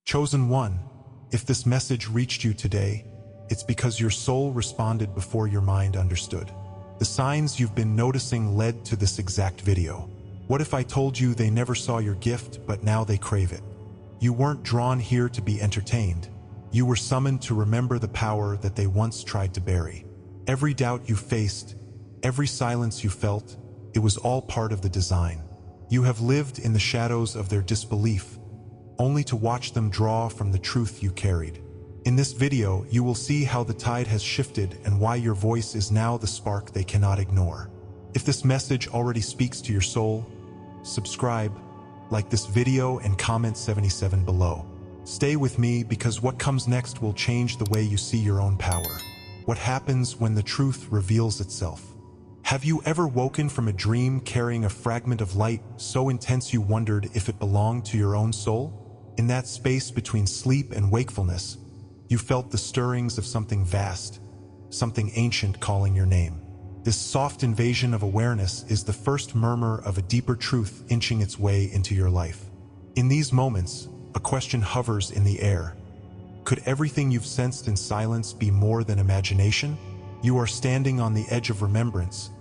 Chosen one, if this message reached you today, it's because your soul responded before your mind understood. The signs you've been noticing led to this exact video. What if I told you they never saw your gift, but now they crave it? You weren't drawn here to be entertained. You were summoned to remember the power that they once tried to bury. Every doubt you faced, every silence you felt, it was all part of the design. You have lived in the shadows of their disbelief, only to watch them draw from the truth you carried. In this video, you will see how the tide has shifted and why your voice is now the spark they cannot ignore. If this message already speaks to your soul, subscribe, like this video, and comment 77 below. Stay with me because what comes next will change the way you see your own power. What happens when the truth reveals itself? Have you ever woken from a dream carrying a fragment of light so intense you wondered if it belonged to your own soul? In that space between sleep and wakefulness, you felt the stirrings of something vast, something ancient calling your name. This soft invasion of awareness is the first murmur of a deeper truth inching its way into your life. In these moments, a question hovers in the air. Could everything you've sensed in silence be more than imagination? You are standing on the edge of remembrance,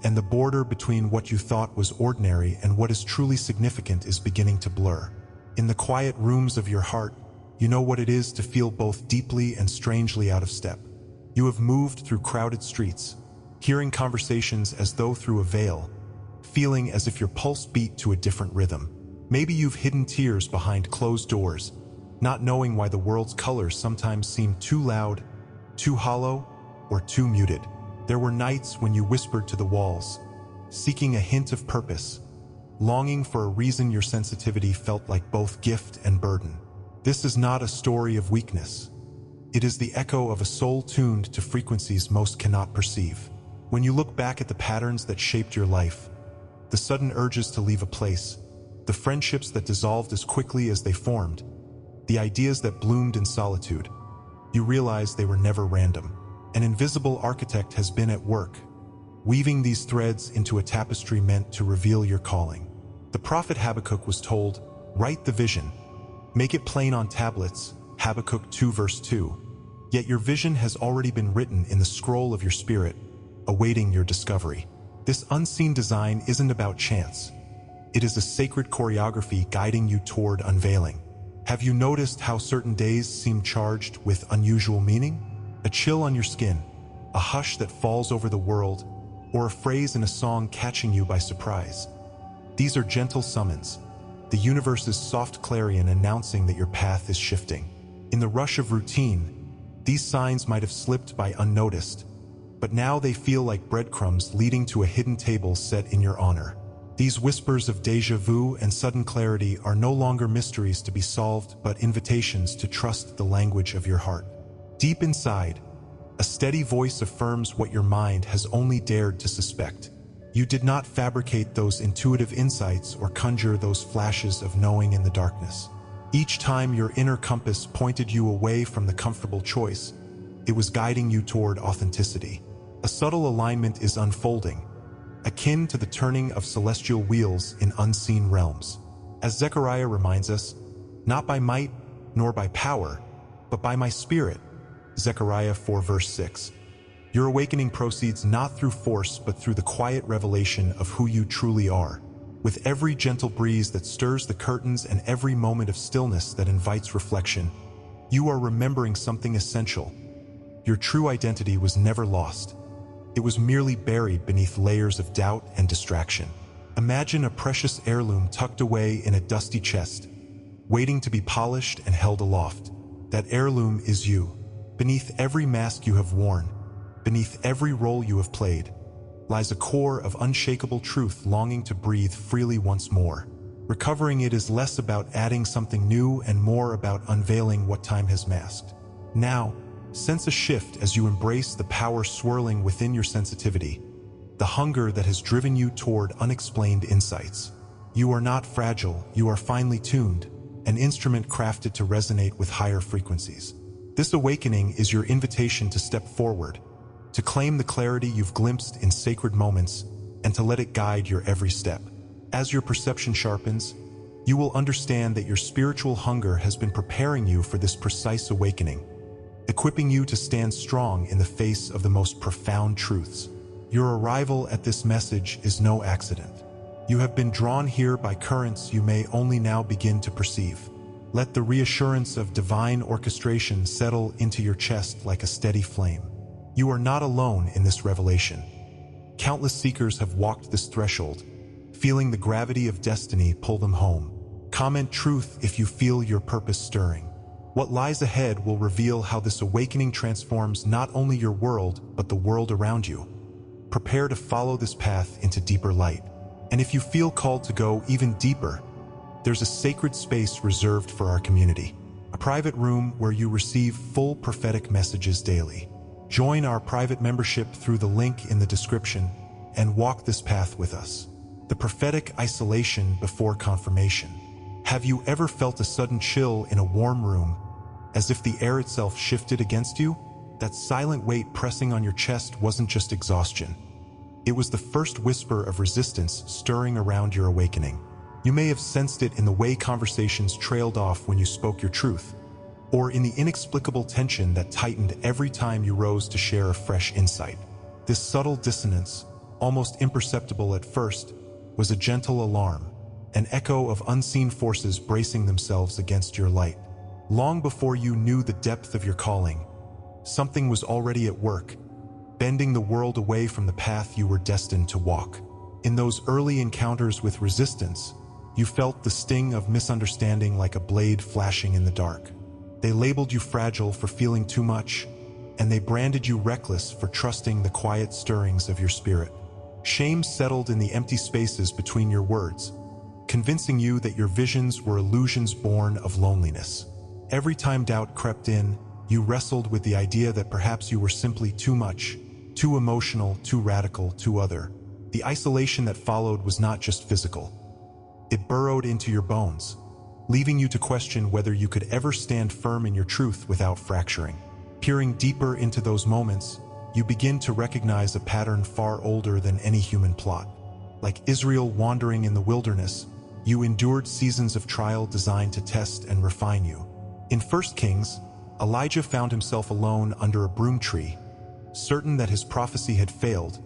and the border between what you thought was ordinary and what is truly significant is beginning to blur. In the quiet rooms of your heart, you know what it is to feel both deeply and strangely out of step. You have moved through crowded streets, hearing conversations as though through a veil, feeling as if your pulse beat to a different rhythm. Maybe you've hidden tears behind closed doors, not knowing why the world's colors sometimes seem too loud, too hollow, or too muted. There were nights when you whispered to the walls, seeking a hint of purpose, longing for a reason. Your sensitivity felt like both gift and burden. This is not a story of weakness. It is the echo of a soul tuned to frequencies most cannot perceive. When you look back at the patterns that shaped your life, the sudden urges to leave a place, the friendships that dissolved as quickly as they formed, the ideas that bloomed in solitude, you realize they were never random. An invisible architect has been at work, weaving these threads into a tapestry meant to reveal your calling. The prophet Habakkuk was told, "Write the vision, make it plain on tablets," Habakkuk 2 verse 2. Yet your vision has already been written in the scroll of your spirit, awaiting your discovery. This unseen design isn't about chance. It is a sacred choreography guiding you toward unveiling. Have you noticed how certain days seem charged with unusual meaning? A chill on your skin, a hush that falls over the world, or a phrase in a song catching you by surprise. These are gentle summons, the universe's soft clarion announcing that your path is shifting. In the rush of routine, these signs might have slipped by unnoticed, but now they feel like breadcrumbs leading to a hidden table set in your honor. These whispers of déjà vu and sudden clarity are no longer mysteries to be solved, but invitations to trust the language of your heart. Deep inside, a steady voice affirms what your mind has only dared to suspect. You did not fabricate those intuitive insights or conjure those flashes of knowing in the darkness. Each time your inner compass pointed you away from the comfortable choice, it was guiding you toward authenticity. A subtle alignment is unfolding, akin to the turning of celestial wheels in unseen realms. As Zechariah reminds us, "Not by might nor by power, but by my spirit," Zechariah 4 verse 6. Your awakening proceeds not through force but through the quiet revelation of who you truly are. With every gentle breeze that stirs the curtains and every moment of stillness that invites reflection, you are remembering something essential. Your true identity was never lost. It was merely buried beneath layers of doubt and distraction. Imagine a precious heirloom tucked away in a dusty chest, waiting to be polished and held aloft. That heirloom is you. Beneath every mask you have worn, beneath every role you have played, lies a core of unshakable truth longing to breathe freely once more. Recovering it is less about adding something new and more about unveiling what time has masked. Now, sense a shift as you embrace the power swirling within your sensitivity, the hunger that has driven you toward unexplained insights. You are not fragile, you are finely tuned, an instrument crafted to resonate with higher frequencies. This awakening is your invitation to step forward, to claim the clarity you've glimpsed in sacred moments, and to let it guide your every step. As your perception sharpens, you will understand that your spiritual hunger has been preparing you for this precise awakening, equipping you to stand strong in the face of the most profound truths. Your arrival at this message is no accident. You have been drawn here by currents you may only now begin to perceive. Let the reassurance of divine orchestration settle into your chest like a steady flame. You are not alone in this revelation. Countless seekers have walked this threshold, feeling the gravity of destiny pull them home. Comment truth if you feel your purpose stirring. What lies ahead will reveal how this awakening transforms not only your world, but the world around you. Prepare to follow this path into deeper light. And if you feel called to go even deeper, there's a sacred space reserved for our community, a private room where you receive full prophetic messages daily. Join our private membership through the link in the description and walk this path with us. The prophetic isolation before confirmation. Have you ever felt a sudden chill in a warm room, as if the air itself shifted against you? That silent weight pressing on your chest wasn't just exhaustion. It was the first whisper of resistance stirring around your awakening. You may have sensed it in the way conversations trailed off when you spoke your truth, or in the inexplicable tension that tightened every time you rose to share a fresh insight. This subtle dissonance, almost imperceptible at first, was a gentle alarm, an echo of unseen forces bracing themselves against your light. Long before you knew the depth of your calling, something was already at work, bending the world away from the path you were destined to walk. In those early encounters with resistance, you felt the sting of misunderstanding like a blade flashing in the dark. They labeled you fragile for feeling too much, and they branded you reckless for trusting the quiet stirrings of your spirit. Shame settled in the empty spaces between your words, convincing you that your visions were illusions born of loneliness. Every time doubt crept in, you wrestled with the idea that perhaps you were simply too much, too emotional, too radical, too other. The isolation that followed was not just physical. It burrowed into your bones, leaving you to question whether you could ever stand firm in your truth without fracturing. Peering deeper into those moments, you begin to recognize a pattern far older than any human plot. Like Israel wandering in the wilderness, you endured seasons of trial designed to test and refine you. In 1 Kings, Elijah found himself alone under a broom tree, certain that his prophecy had failed,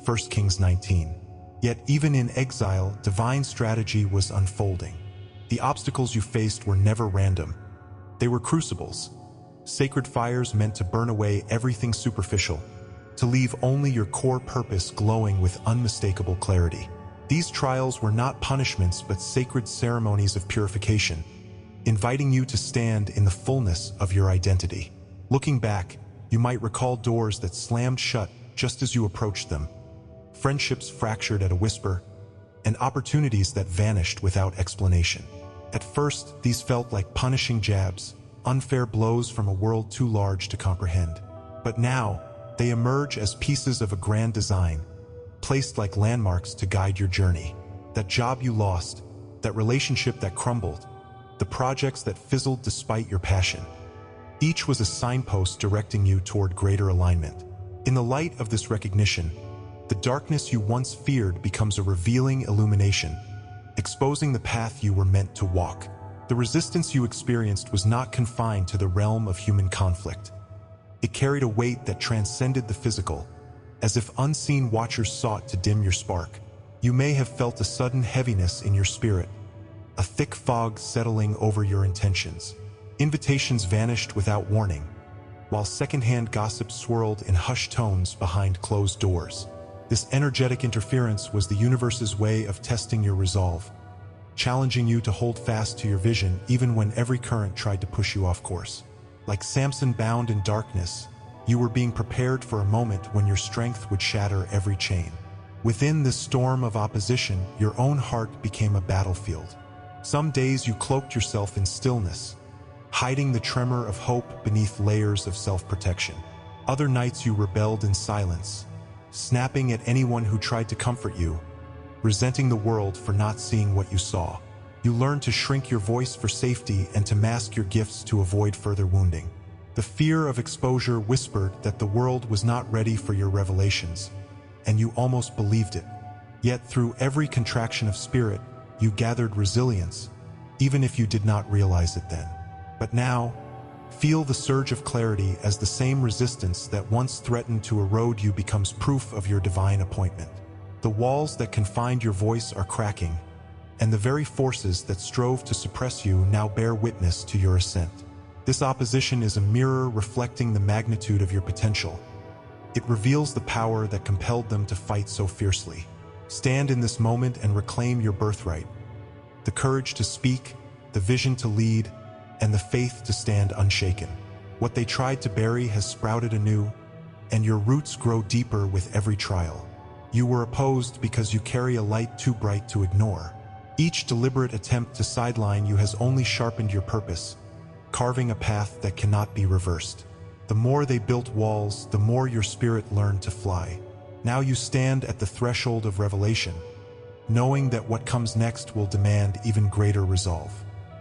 1 Kings 19. Yet even in exile, divine strategy was unfolding. The obstacles you faced were never random. They were crucibles, sacred fires meant to burn away everything superficial, to leave only your core purpose glowing with unmistakable clarity. These trials were not punishments but sacred ceremonies of purification, inviting you to stand in the fullness of your identity. Looking back, you might recall doors that slammed shut just as you approached them, friendships fractured at a whisper, and opportunities that vanished without explanation. At first, these felt like punishing jabs, unfair blows from a world too large to comprehend. But now, they emerge as pieces of a grand design, placed like landmarks to guide your journey. That job you lost, that relationship that crumbled, the projects that fizzled despite your passion. Each was a signpost directing you toward greater alignment. In the light of this recognition, the darkness you once feared becomes a revealing illumination, exposing the path you were meant to walk. The resistance you experienced was not confined to the realm of human conflict. It carried a weight that transcended the physical, as if unseen watchers sought to dim your spark. You may have felt a sudden heaviness in your spirit, a thick fog settling over your intentions. Invitations vanished without warning, while secondhand gossip swirled in hushed tones behind closed doors. This energetic interference was the universe's way of testing your resolve, challenging you to hold fast to your vision even when every current tried to push you off course. Like Samson bound in darkness, you were being prepared for a moment when your strength would shatter every chain. Within this storm of opposition, your own heart became a battlefield. Some days you cloaked yourself in stillness, hiding the tremor of hope beneath layers of self-protection. Other nights you rebelled in silence, snapping at anyone who tried to comfort you, resenting the world for not seeing what you saw. You learned to shrink your voice for safety and to mask your gifts to avoid further wounding. The fear of exposure whispered that the world was not ready for your revelations, and you almost believed it. Yet through every contraction of spirit, you gathered resilience, even if you did not realize it then. But now, feel the surge of clarity as the same resistance that once threatened to erode you becomes proof of your divine appointment. The walls that confined your voice are cracking, and the very forces that strove to suppress you now bear witness to your ascent. This opposition is a mirror reflecting the magnitude of your potential. It reveals the power that compelled them to fight so fiercely. Stand in this moment and reclaim your birthright. The courage to speak, the vision to lead, and the faith to stand unshaken. What they tried to bury has sprouted anew, and your roots grow deeper with every trial. You were opposed because you carry a light too bright to ignore. Each deliberate attempt to sideline you has only sharpened your purpose, carving a path that cannot be reversed. The more they built walls, the more your spirit learned to fly. Now you stand at the threshold of revelation, knowing that what comes next will demand even greater resolve.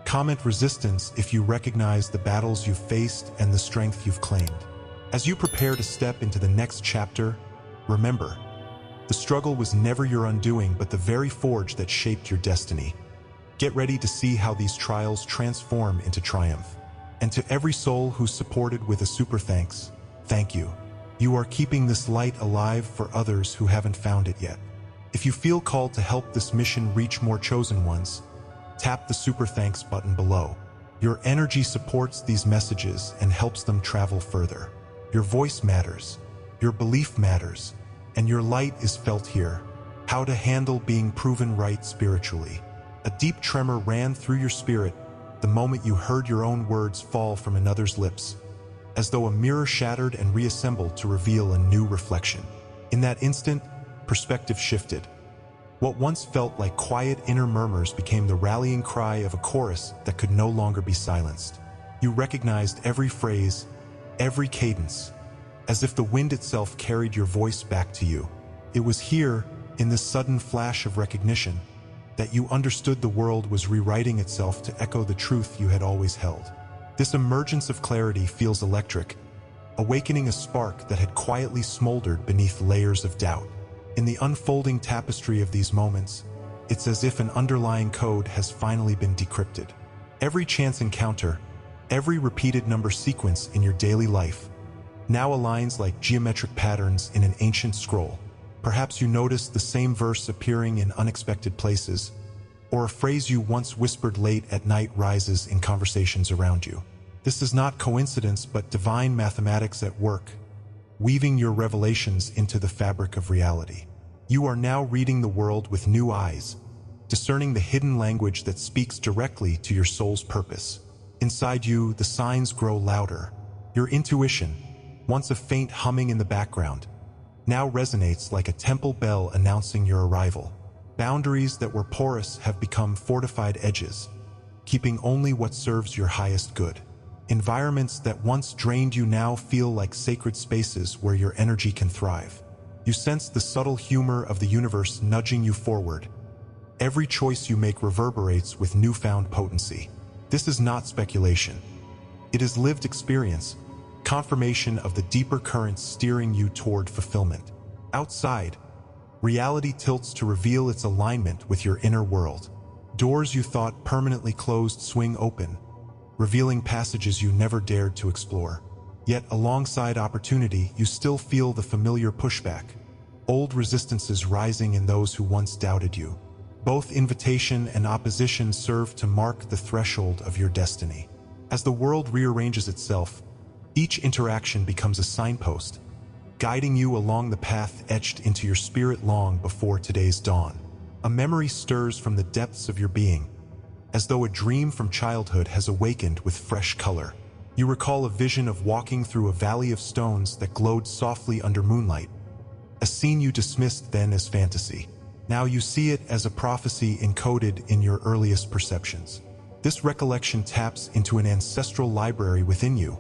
Comment resistance if you recognize the battles you've faced and the strength you've claimed. As you prepare to step into the next chapter, remember, the struggle was never your undoing but the very forge that shaped your destiny. Get ready to see how these trials transform into triumph. And to every soul who's supported with a super thanks, thank you. You are keeping this light alive for others who haven't found it yet. If you feel called to help this mission reach more chosen ones, tap the super thanks button below. Your energy supports these messages and helps them travel further. Your voice matters, your belief matters, and your light is felt here. How to handle being proven right spiritually. A deep tremor ran through your spirit the moment you heard your own words fall from another's lips, as though a mirror shattered and reassembled to reveal a new reflection. In that instant, perspective shifted. What once felt like quiet inner murmurs became the rallying cry of a chorus that could no longer be silenced. You recognized every phrase, every cadence, as if the wind itself carried your voice back to you. It was here, in this sudden flash of recognition, that you understood the world was rewriting itself to echo the truth you had always held. This emergence of clarity feels electric, awakening a spark that had quietly smoldered beneath layers of doubt. In the unfolding tapestry of these moments, it's as if an underlying code has finally been decrypted. Every chance encounter, every repeated number sequence in your daily life, now aligns like geometric patterns in an ancient scroll. Perhaps you noticed the same verse appearing in unexpected places, or a phrase you once whispered late at night rises in conversations around you. This is not coincidence but divine mathematics at work, weaving your revelations into the fabric of reality. You are now reading the world with new eyes, discerning the hidden language that speaks directly to your soul's purpose. Inside you, the signs grow louder. Your intuition, once a faint humming in the background, now resonates like a temple bell announcing your arrival. Boundaries that were porous have become fortified edges, keeping only what serves your highest good. Environments that once drained you now feel like sacred spaces where your energy can thrive. You sense the subtle humor of the universe nudging you forward. Every choice you make reverberates with newfound potency. This is not speculation. It is lived experience, confirmation of the deeper currents steering you toward fulfillment. Outside, reality tilts to reveal its alignment with your inner world. Doors you thought permanently closed swing open, revealing passages you never dared to explore. Yet alongside opportunity, you still feel the familiar pushback, old resistances rising in those who once doubted you. Both invitation and opposition serve to mark the threshold of your destiny. As the world rearranges itself, each interaction becomes a signpost, guiding you along the path etched into your spirit long before today's dawn. A memory stirs from the depths of your being, as though a dream from childhood has awakened with fresh color. You recall a vision of walking through a valley of stones that glowed softly under moonlight, a scene you dismissed then as fantasy. Now you see it as a prophecy encoded in your earliest perceptions. This recollection taps into an ancestral library within you,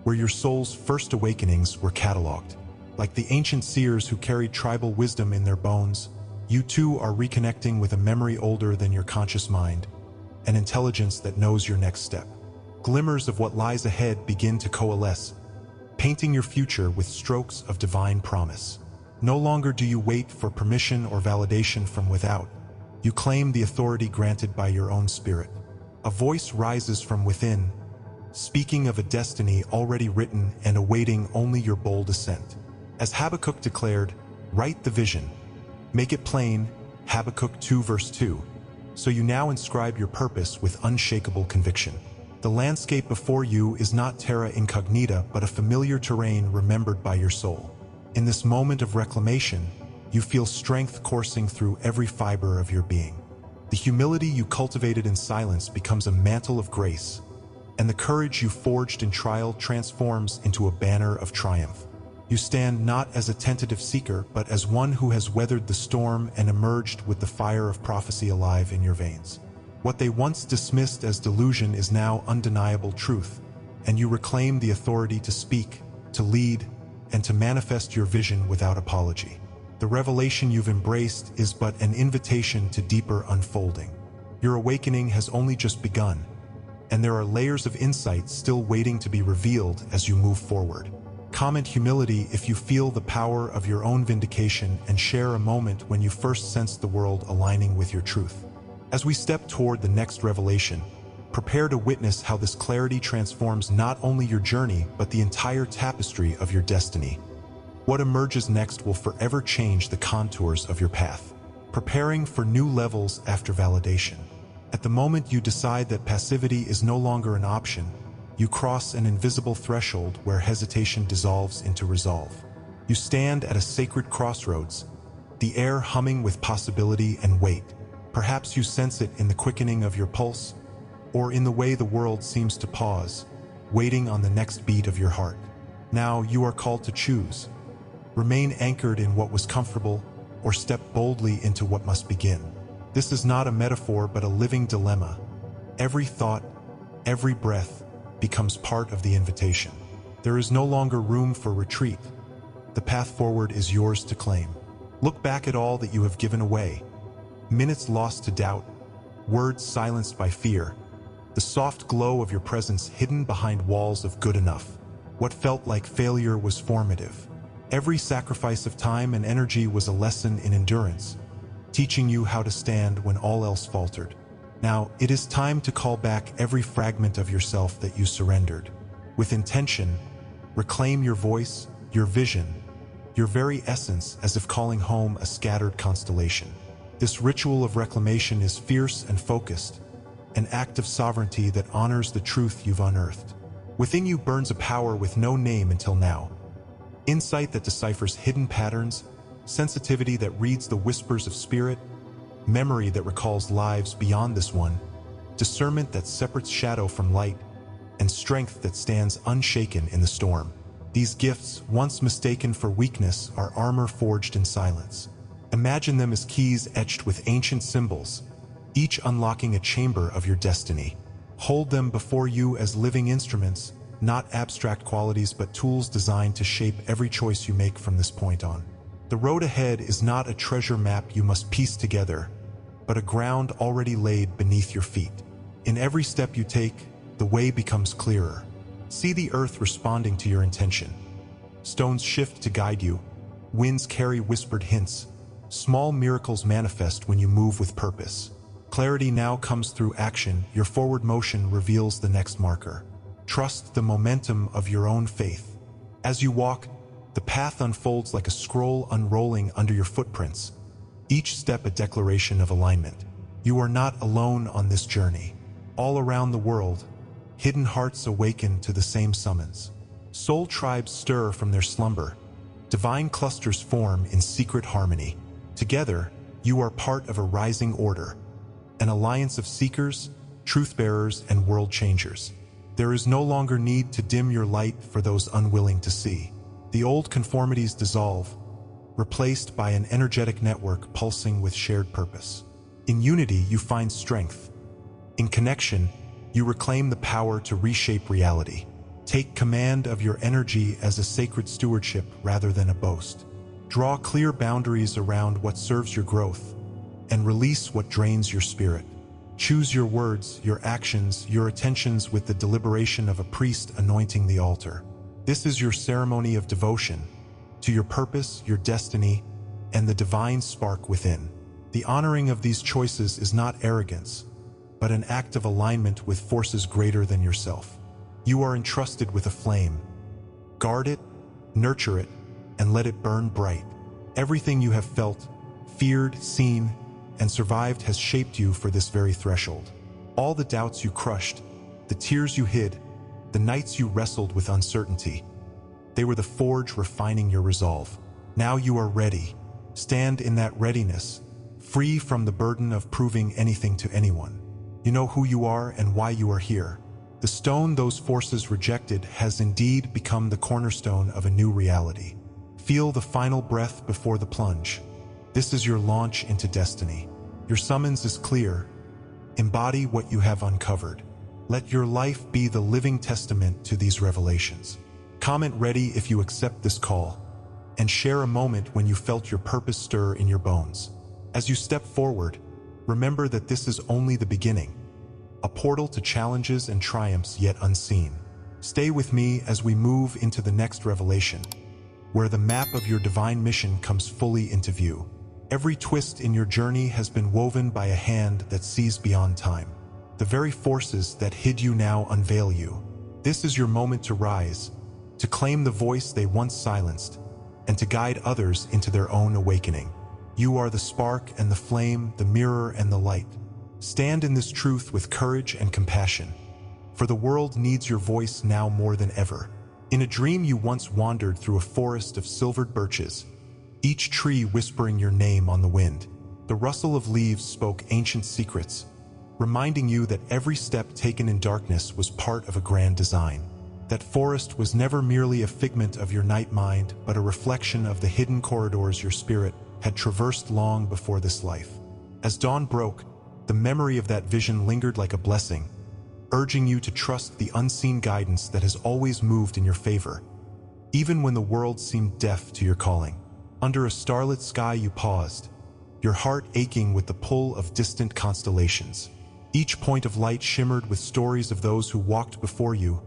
where your soul's first awakenings were cataloged. Like the ancient seers who carried tribal wisdom in their bones, you too are reconnecting with a memory older than your conscious mind, an intelligence that knows your next step. Glimmers of what lies ahead begin to coalesce, painting your future with strokes of divine promise. No longer do you wait for permission or validation from without. You claim the authority granted by your own spirit. A voice rises from within, speaking of a destiny already written and awaiting only your bold assent. As Habakkuk declared, write the vision, make it plain, Habakkuk 2 verse 2, so you now inscribe your purpose with unshakable conviction. The landscape before you is not terra incognita but a familiar terrain remembered by your soul. In this moment of reclamation, you feel strength coursing through every fiber of your being. The humility you cultivated in silence becomes a mantle of grace, and the courage you forged in trial transforms into a banner of triumph. You stand not as a tentative seeker, but as one who has weathered the storm and emerged with the fire of prophecy alive in your veins. What they once dismissed as delusion is now undeniable truth, and you reclaim the authority to speak, to lead, and to manifest your vision without apology. The revelation you've embraced is but an invitation to deeper unfolding. Your awakening has only just begun, and there are layers of insight still waiting to be revealed as you move forward. Comment humility if you feel the power of your own vindication, and share a moment when you first sensed the world aligning with your truth. As we step toward the next revelation, prepare to witness how this clarity transforms not only your journey but the entire tapestry of your destiny. What emerges next will forever change the contours of your path, preparing for new levels after validation. At the moment you decide that passivity is no longer an option, you cross an invisible threshold where hesitation dissolves into resolve. You stand at a sacred crossroads, the air humming with possibility and weight. Perhaps you sense it in the quickening of your pulse, or in the way the world seems to pause, waiting on the next beat of your heart. Now you are called to choose. Remain anchored in what was comfortable, or step boldly into what must begin. This is not a metaphor but a living dilemma. Every thought, every breath, becomes part of the invitation. There is no longer room for retreat. The path forward is yours to claim. Look back at all that you have given away. Minutes lost to doubt, words silenced by fear, the soft glow of your presence hidden behind walls of good enough. What felt like failure was formative. Every sacrifice of time and energy was a lesson in endurance, teaching you how to stand when all else faltered. Now, it is time to call back every fragment of yourself that you surrendered. With intention, reclaim your voice, your vision, your very essence, as if calling home a scattered constellation. This ritual of reclamation is fierce and focused, an act of sovereignty that honors the truth you've unearthed. Within you burns a power with no name until now. Insight that deciphers hidden patterns, sensitivity that reads the whispers of spirit, memory that recalls lives beyond this one, discernment that separates shadow from light, and strength that stands unshaken in the storm. These gifts, once mistaken for weakness, are armor forged in silence. Imagine them as keys etched with ancient symbols, each unlocking a chamber of your destiny. Hold them before you as living instruments, not abstract qualities but tools designed to shape every choice you make from this point on. The road ahead is not a treasure map you must piece together, but a ground already laid beneath your feet. In every step you take, the way becomes clearer. See the earth responding to your intention. Stones shift to guide you, winds carry whispered hints, small miracles manifest when you move with purpose. Clarity now comes through action, your forward motion reveals the next marker. Trust the momentum of your own faith. As you walk, the path unfolds like a scroll unrolling under your footprints, each step a declaration of alignment. You are not alone on this journey. All around the world, hidden hearts awaken to the same summons. Soul tribes stir from their slumber. Divine clusters form in secret harmony. Together, you are part of a rising order, an alliance of seekers, truth-bearers, and world changers. There is no longer need to dim your light for those unwilling to see. The old conformities dissolve, replaced by an energetic network pulsing with shared purpose. In unity, you find strength. In connection, you reclaim the power to reshape reality. Take command of your energy as a sacred stewardship rather than a boast. Draw clear boundaries around what serves your growth, and release what drains your spirit. Choose your words, your actions, your attentions with the deliberation of a priest anointing the altar. This is your ceremony of devotion to your purpose, your destiny, and the divine spark within. The honoring of these choices is not arrogance, but an act of alignment with forces greater than yourself. You are entrusted with a flame. Guard it, nurture it, and let it burn bright. Everything you have felt, feared, seen, and survived has shaped you for this very threshold. All the doubts you crushed, the tears you hid, the nights you wrestled with uncertainty, they were the forge refining your resolve. Now you are ready. Stand in that readiness, free from the burden of proving anything to anyone. You know who you are and why you are here. The stone those forces rejected has indeed become the cornerstone of a new reality. Feel the final breath before the plunge. This is your launch into destiny. Your summons is clear. Embody what you have uncovered. Let your life be the living testament to these revelations. Comment ready if you accept this call, and share a moment when you felt your purpose stir in your bones. As you step forward, remember that this is only the beginning, a portal to challenges and triumphs yet unseen. Stay with me as we move into the next revelation, where the map of your divine mission comes fully into view. Every twist in your journey has been woven by a hand that sees beyond time. The very forces that hid you now unveil you. This is your moment to rise, to claim the voice they once silenced, and to guide others into their own awakening. You are the spark and the flame, the mirror and the light. Stand in this truth with courage and compassion, for the world needs your voice now more than ever. In a dream you once wandered through a forest of silvered birches, each tree whispering your name on the wind. The rustle of leaves spoke ancient secrets, reminding you that every step taken in darkness was part of a grand design. That forest was never merely a figment of your night mind, but a reflection of the hidden corridors your spirit had traversed long before this life. As dawn broke, the memory of that vision lingered like a blessing, urging you to trust the unseen guidance that has always moved in your favor, even when the world seemed deaf to your calling. Under a starlit sky you paused, your heart aching with the pull of distant constellations. Each point of light shimmered with stories of those who walked before you,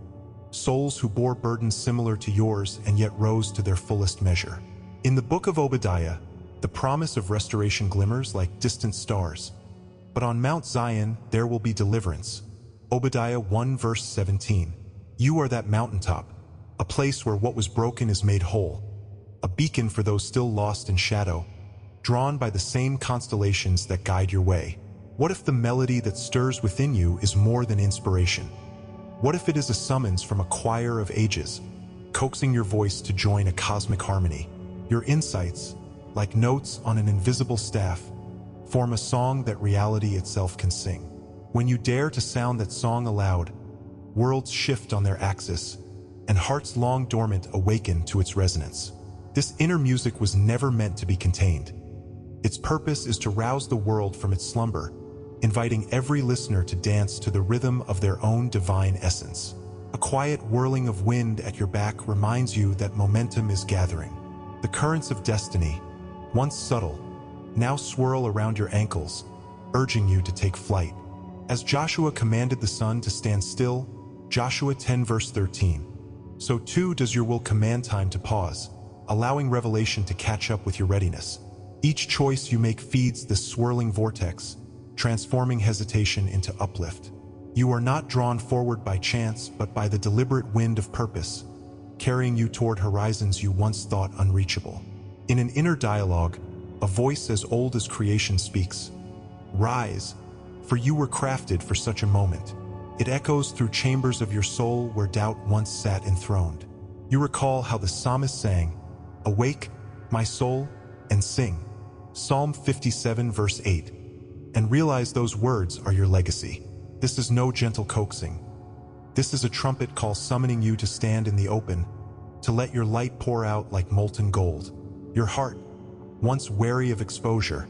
souls who bore burdens similar to yours and yet rose to their fullest measure. In the book of Obadiah, the promise of restoration glimmers like distant stars. But on Mount Zion there will be deliverance. Obadiah 1 verse 17. You are that mountaintop, a place where what was broken is made whole, a beacon for those still lost in shadow, drawn by the same constellations that guide your way. What if the melody that stirs within you is more than inspiration? What if it is a summons from a choir of ages, coaxing your voice to join a cosmic harmony? Your insights, like notes on an invisible staff, form a song that reality itself can sing. When you dare to sound that song aloud, worlds shift on their axis, and hearts long dormant awaken to its resonance. This inner music was never meant to be contained. Its purpose is to rouse the world from its slumber, inviting every listener to dance to the rhythm of their own divine essence. A quiet whirling of wind at your back reminds you that momentum is gathering. The currents of destiny, once subtle, now swirl around your ankles, urging you to take flight. As Joshua commanded the sun to stand still, Joshua 10 verse 13, so too does your will command time to pause, allowing revelation to catch up with your readiness. Each choice you make feeds this swirling vortex, transforming hesitation into uplift. You are not drawn forward by chance, but by the deliberate wind of purpose, carrying you toward horizons you once thought unreachable. In an inner dialogue, a voice as old as creation speaks. Rise, for you were crafted for such a moment. It echoes through chambers of your soul where doubt once sat enthroned. You recall how the psalmist sang, "Awake, my soul, and sing." Psalm 57 verse 8. And realize those words are your legacy. This is no gentle coaxing. This is a trumpet call summoning you to stand in the open, to let your light pour out like molten gold. Your heart, once wary of exposure,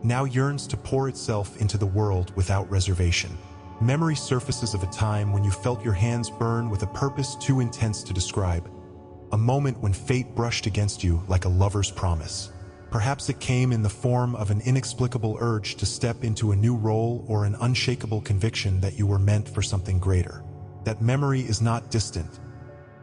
now yearns to pour itself into the world without reservation. Memory surfaces of a time when you felt your hands burn with a purpose too intense to describe, a moment when fate brushed against you like a lover's promise. Perhaps it came in the form of an inexplicable urge to step into a new role or an unshakable conviction that you were meant for something greater. That memory is not distant.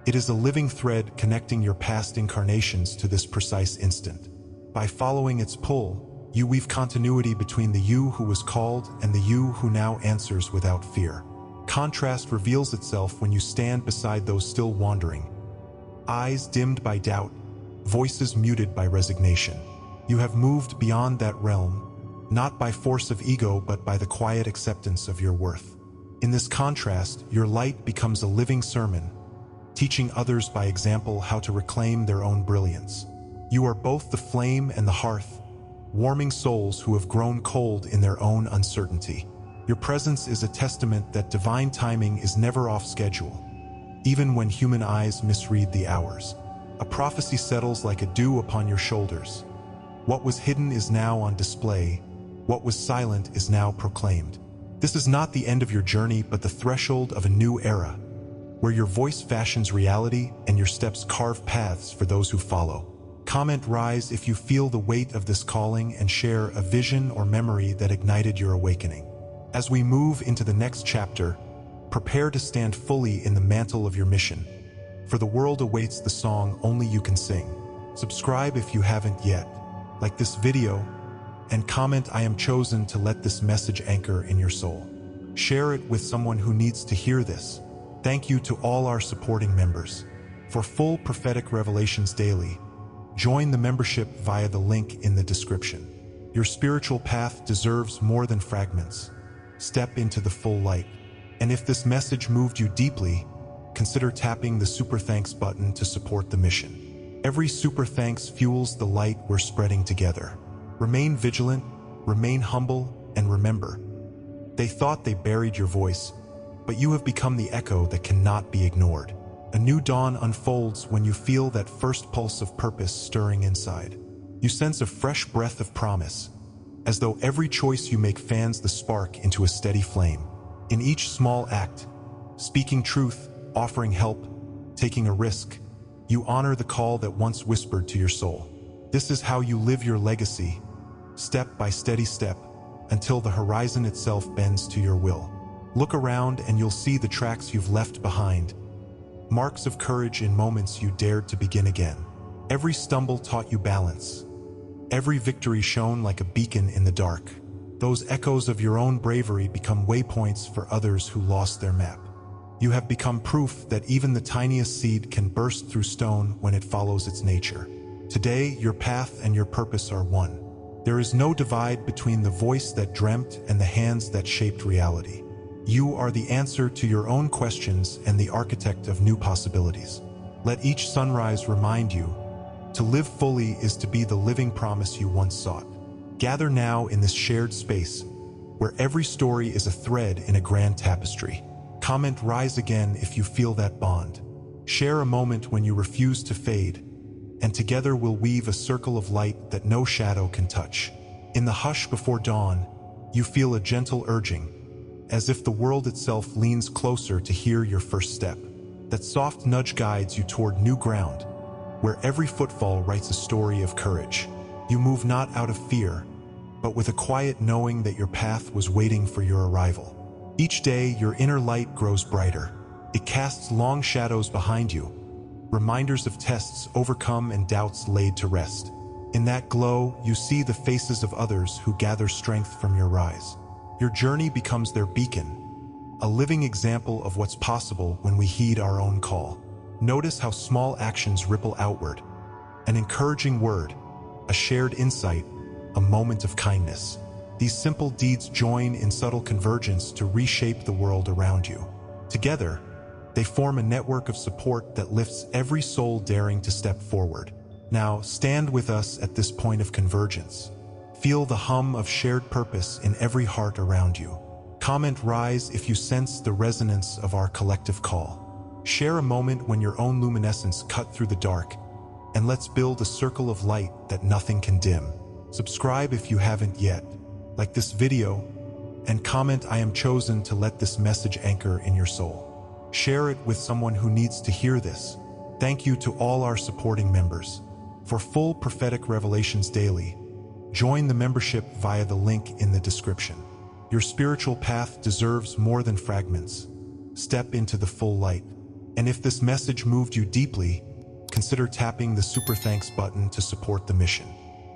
It is a living thread connecting your past incarnations to this precise instant. By following its pull, You weave continuity between the you who was called and the you who now answers without fear. Contrast reveals itself when you stand beside those still wandering, eyes dimmed by doubt, voices muted by resignation. You have moved beyond that realm, not by force of ego but by the quiet acceptance of your worth. In this contrast, your light becomes a living sermon, teaching others by example how to reclaim their own brilliance. You are both the flame and the hearth, warming souls who have grown cold in their own uncertainty. Your presence is a testament that divine timing is never off schedule, even when human eyes misread the hours. A prophecy settles like a dew upon your shoulders. What was hidden is now on display. What was silent is now proclaimed. This is not the end of your journey, but the threshold of a new era, where your voice fashions reality and your steps carve paths for those who follow. Comment rise if you feel the weight of this calling and share a vision or memory that ignited your awakening. As we move into the next chapter, prepare to stand fully in the mantle of your mission, for the world awaits the song only you can sing. Subscribe if you haven't yet, like this video, and comment I am chosen to let this message anchor in your soul. Share it with someone who needs to hear this. Thank you to all our supporting members. For full prophetic revelations daily, join the membership via the link in the description. Your spiritual path deserves more than fragments. Step into the full light. And if this message moved you deeply, consider tapping the Super Thanks button to support the mission. Every Super Thanks fuels the light we're spreading together. Remain vigilant, remain humble, and remember, they thought they buried your voice, but you have become the echo that cannot be ignored. A new dawn unfolds when you feel that first pulse of purpose stirring inside. You sense a fresh breath of promise, as though every choice you make fans the spark into a steady flame. In each small act, speaking truth, offering help, taking a risk, you honor the call that once whispered to your soul. This is how you live your legacy, step by steady step, until the horizon itself bends to your will. Look around and you'll see the tracks you've left behind, marks of courage in moments you dared to begin again. Every stumble taught you balance. Every victory shone like a beacon in the dark. Those echoes of your own bravery become waypoints for others who lost their map. You have become proof that even the tiniest seed can burst through stone when it follows its nature. Today, your path and your purpose are one. There is no divide between the voice that dreamt and the hands that shaped reality. You are the answer to your own questions and the architect of new possibilities. Let each sunrise remind you, to live fully is to be the living promise you once sought. Gather now in this shared space, where every story is a thread in a grand tapestry. Comment rise again if you feel that bond. Share a moment when you refuse to fade, and together we'll weave a circle of light that no shadow can touch. In the hush before dawn, you feel a gentle urging, as if the world itself leans closer to hear your first step. That soft nudge guides you toward new ground, where every footfall writes a story of courage. You move not out of fear, but with a quiet knowing that your path was waiting for your arrival. Each day, your inner light grows brighter. It casts long shadows behind you, reminders of tests overcome and doubts laid to rest. In that glow, you see the faces of others who gather strength from your rise. Your journey becomes their beacon, a living example of what's possible when we heed our own call. Notice how small actions ripple outward. An encouraging word, a shared insight, a moment of kindness. These simple deeds join in subtle convergence to reshape the world around you. Together, they form a network of support that lifts every soul daring to step forward. Now, stand with us at this point of convergence. Feel the hum of shared purpose in every heart around you. Comment rise if you sense the resonance of our collective call. Share a moment when your own luminescence cut through the dark, and let's build a circle of light that nothing can dim. Subscribe if you haven't yet, like this video, and comment I am chosen to let this message anchor in your soul. Share it with someone who needs to hear this. Thank you to all our supporting members. For full prophetic revelations daily, join the membership via the link in the description. Your spiritual path deserves more than fragments. Step into the full light. And if this message moved you deeply, consider tapping the Super Thanks button to support the mission.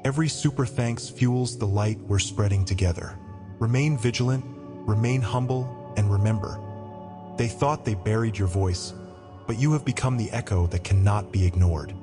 Every super thanks fuels the light we're spreading together. Remain vigilant, remain humble, and remember, they thought they buried your voice, but you have become the echo that cannot be ignored.